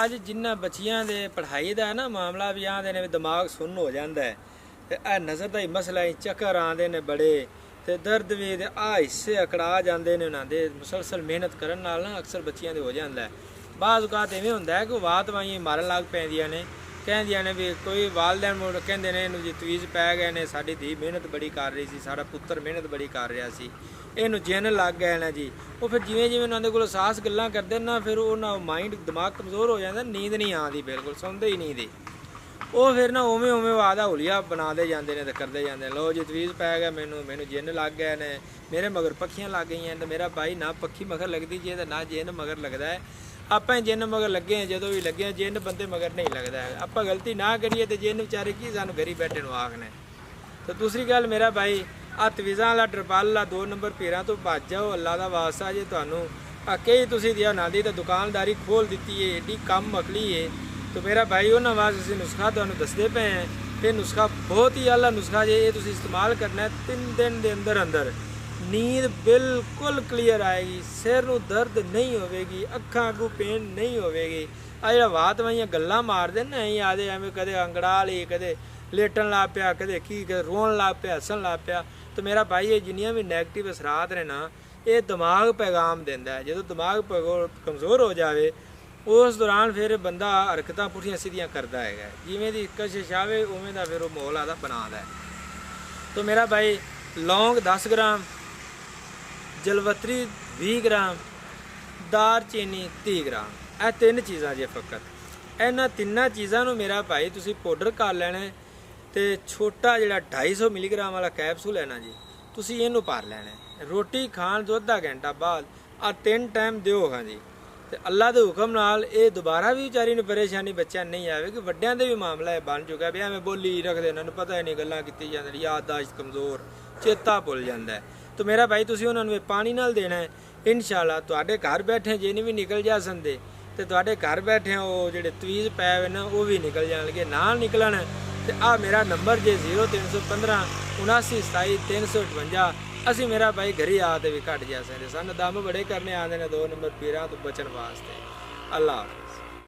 ਅੱਜ ਜਿੰਨਾ ਬੱਚਿਆਂ ਦੇ ਪੜ੍ਹਾਈ ਦਾ ਨਾ ਮਾਮਲਾ ਵੀ ਆਂਦੇ ਨੇ ਦਿਮਾਗ ਸੁੰਨ ਹੋ ਜਾਂਦਾ ਹੈ ਤੇ ਇਹ ਨਜ਼ਰ ਦਾ ਹੀ ਮਸਲਾ ਹੀ ਚੱਕਰ ਆਉਂਦੇ ਨੇ ਬੜੇ ਤੇ ਦਰਦ ਵੀ ਤੇ ਆ ਹਿੱਸੇ ਅਕੜਾ ਜਾਂਦੇ ਨੇ ਉਹਨਾਂ ਦੇ ਮੁਸਲਸਲ ਮਿਹਨਤ ਕਰਨ ਨਾਲ ਨਾ ਅਕਸਰ ਬੱਚਿਆਂ ਦੇ ਹੋ ਜਾਂਦਾ ਹੈ। ਬਾਜ਼ ਔਕਾਤ ਇਵੇਂ ਹੁੰਦਾ ਹੈ ਕਿ ਵਾਤ ਵਾਈਆਂ ਮਾਰਨ ਲੱਗ ਪੈਂਦੀਆਂ ਨੇ ਕਹਿੰਦੀਆਂ ਨੇ ਵੀ ਕੋਈ ਵਾਲਦੈਨ ਮੁੜ ਕਹਿੰਦੇ ਨੇ ਇਹਨੂੰ ਜੀ ਤਵੀਜ਼ ਪੈ ਗਏ ਨੇ ਸਾਡੀ ਧੀ ਮਿਹਨਤ ਬੜੀ ਕਰ ਰਹੀ ਸੀ ਸਾਡਾ ਪੁੱਤਰ ਮਿਹਨਤ ਬੜੀ ਕਰ ਰਿਹਾ ਸੀ ਇਹਨੂੰ ਜਿੰਨ ਲੱਗ ਗਏ ਨਾ ਜੀ। ਉਹ ਫਿਰ ਜਿਵੇਂ ਜਿਵੇਂ ਉਹਨਾਂ ਦੇ ਕੋਲ ਸਾਹਸ ਗੱਲਾਂ ਕਰਦੇ ਨਾ ਫਿਰ ਉਹਨਾਂ ਮਾਈਂਡ ਦਿਮਾਗ ਕਮਜ਼ੋਰ ਹੋ ਜਾਂਦਾ ਨੀਂਦ ਨਹੀਂ ਆਉਂਦੀ ਬਿਲਕੁਲ ਸੌਂਦੇ ਹੀ ਨਹੀਂ ਦੇ ਉਹ ਫਿਰ ਨਾ ਉਵੇਂ ਉਵੇਂ ਵਾਦਾ ਹੁਲੀਆ ਬਣਾਦੇ ਜਾਂਦੇ ਨੇ ਤੇ ਕਰਦੇ ਜਾਂਦੇ ਲੋ ਜੀ ਤਵੀਜ਼ ਪੈ ਗਿਆ ਮੈਨੂੰ ਜਿੰਨ ਲੱਗ ਗਏ ਨੇ ਮੇਰੇ ਮਗਰ ਪੱਖੀਆਂ ਲੱਗ ਗਈਆਂ ਤੇ ਮੇਰਾ ਭਾਈ ਨਾ ਪੱਖੀ ਮਗਰ ਲੱਗਦੀ ਜੇ ਤੇ ਨਾ ਜਿੰਨ ਮਗਰ ਲੱਗਦਾ ਹੈ। ਆਪਾਂ ਜਿੰਨ ਮਗਰ ਲੱਗੇ ਜਦੋਂ ਵੀ ਲੱਗੇ ਜਿੰਨ ਬੰਦੇ ਮਗਰ ਨਹੀਂ ਲੱਗਦਾ ਹੈ। ਆਪਾਂ ਗਲਤੀ ਨਾ ਕਰੀਏ ਤੇ ਜਿੰਨ ਵਿਚਾਰੇ ਕੀ ਸਾਨੂੰ ਘਰੀ ਬੈਠੇ ਨੂੰ ਆਖਣੇ। ਤੇ ਦੂਸਰੀ ਗੱਲ ਮੇਰਾ ਭਾਈ ਆ ਤਵੀਜ਼ਾਂ ਵਾਲਾ ਟਰਪਾਲਾ 2 ਨੰਬਰ ਪੀਰਾਂ ਤੋਂ ਭੱਜ ਜਾਓ ਅੱਲਾ ਦਾ ਵਾਸਤਾ ਜੇ ਤੁਹਾਨੂੰ ਆ ਕਈ ਤੁਸੀਂ ਦਿਆ ਨਾ ਦੀ ਤਾਂ ਦੁਕਾਨਦਾਰੀ ਖੋਲ ਦਿੱਤੀ ਏ ਏਡੀ ਕੰਮ ਮਕਲੀ ਏ। तो मेरा भाई उन्होंने वास्ते ਅਸੀਂ ਨੁਸਖਾ ਤੁਹਾਨੂੰ ਦੱਸਦੇ ਪਏ ਹਾਂ ਇਹ ਨੁਸਖਾ ਬਹੁਤ ਹੀ ਆਲਾ ਨੁਸਖਾ ਜੇ ਇਹ ਤੁਸੀਂ ਇਸਤੇਮਾਲ ਕਰਨਾ ਹੈ 3 ਦਿਨ ਦੇ ਅੰਦਰ ਅੰਦਰ नींद बिल्कुल क्लीयर आएगी सिर ਨੂੰ दर्द नहीं ਹੋਵੇਗੀ ਅੱਖਾਂ ਅੱਗੋਂ ਪੇਨ नहीं ਹੋਵੇਗੀ। ਆ ਜਿਹੜਾ ਬਾਤ ਵਾਈਆਂ ਗੱਲਾਂ ਮਾਰਦੇ ਨੇ ਐਂ ਆਦੇ ਐਵੇਂ ਕਦੇ ਅੰਗੜਾ ਲਈ ਕਦੇ ਲੇਟਣ ਲੱਗ ਪਿਆ ਕਦੇ ਕੀ ਕਦੇ ਰੋਣ ਲੱਗ ਪਿਆ ਹੱਸਣ ਲੱਗ ਪਿਆ। ਤੇ ਮੇਰਾ ਭਾਈ ਇਹ ਜਿੰਨੀਆਂ ਵੀ ਨੈਗੇਟਿਵ ਅਸਰਾਤ ਨੇ ਨਾ ਇਹ ਦਿਮਾਗ ਪੈਗਾਮ ਦਿੰਦਾ ਹੈ। ਜਦੋਂ ਦਿਮਾਗ ਕਮਜ਼ੋਰ ਹੋ ਜਾਵੇ ਉਸ ਦੌਰਾਨ ਫਿਰ ਬੰਦਾ ਹਰਕਤਾਂ ਪੁੱਠੀਆਂ ਸਿੱਧੀਆਂ ਕਰਦਾ ਹੈਗਾ ਜਿਵੇਂ ਦੀ ਕਸ਼ਿਸ਼ ਆਵੇ ਉਵੇਂ ਦਾ ਫਿਰ ਉਹ ਮਾਹੌਲ ਆਦਾ ਬਣਾਉਂਦਾ ਹੈ। तो मेरा भाई लौंग 10 ग्राम जलवतरी 20 ग्राम दारचीनी 30 ग्राम ਇਹ 3 ਚੀਜ਼ਾਂ ਜੇ ਫਕਤ ਇਹਨਾਂ ਤਿੰਨਾਂ ਚੀਜ਼ਾਂ ਨੂੰ ਮੇਰਾ ਭਾਈ ਤੁਸੀਂ ਪਾਊਡਰ ਕਰ ਲੈਣਾ ਤੇ ਛੋਟਾ ਜਿਹੜਾ 250 ਮਿਲੀਗ੍ਰਾਮ ਵਾਲਾ ਕੈਪਸੂਲ ਹੈ ਨਾ ਜੀ ਤੁਸੀਂ ਇਹਨੂੰ ਭਰ ਲੈਣਾ ਰੋਟੀ ਖਾਣ ਤੋਂ ਅੱਧਾ ਘੰਟਾ ਬਾਅਦ ਆ 3 ਟਾਈਮ ਦਿਓ ਹਾਂ ਜੀ। ਤੇ ਅੱਲਾ ਦੇ ਹੁਕਮ ਨਾਲ ਇਹ ਦੁਬਾਰਾ ਵੀ ਵਿਚਾਰੀ ਨੂੰ ਪਰੇਸ਼ਾਨੀ ਬੱਚਿਆਂ ਨਹੀਂ ਆਵੇ ਕਿ ਵੱਡਿਆਂ ਦੇ ਵੀ ਮਾਮਲਾ ਇਹ ਬਣ ਚੁੱਕਾ ਵੀ ਐਵੇਂ ਬੋਲੀ ਰੱਖਦੇ ਇਹਨਾਂ ਨੂੰ ਪਤਾ ਹੀ ਨਹੀਂ ਗੱਲਾਂ ਕੀਤੀ ਜਾਂਦੀਆਂ ਯਾਦਦਾਸ਼ਤ ਕਮਜ਼ੋਰ ਚੇਤਾ ਭੁੱਲ ਜਾਂਦਾ ਹੈ। तो मेरा भाई तुसी उन्हां नूं पानी नाल देना है इंशाअल्लाह तुहाडे घर बैठे जे नहीं भी निकल जा सकते तो तुहाडे घर बैठे वो जिहड़े तवीज़ पै हुए ना वो भी निकल जाएंगे ना निकलन। तो आ मेरा नंबर जे 0315 79 27 358 असी मेरा भाई घरी आते भी घट जा सकते सन दम बड़े करने आते हैं 2 नंबर पीरां तो बचन वास्ते। अल्लाह हाफिज़।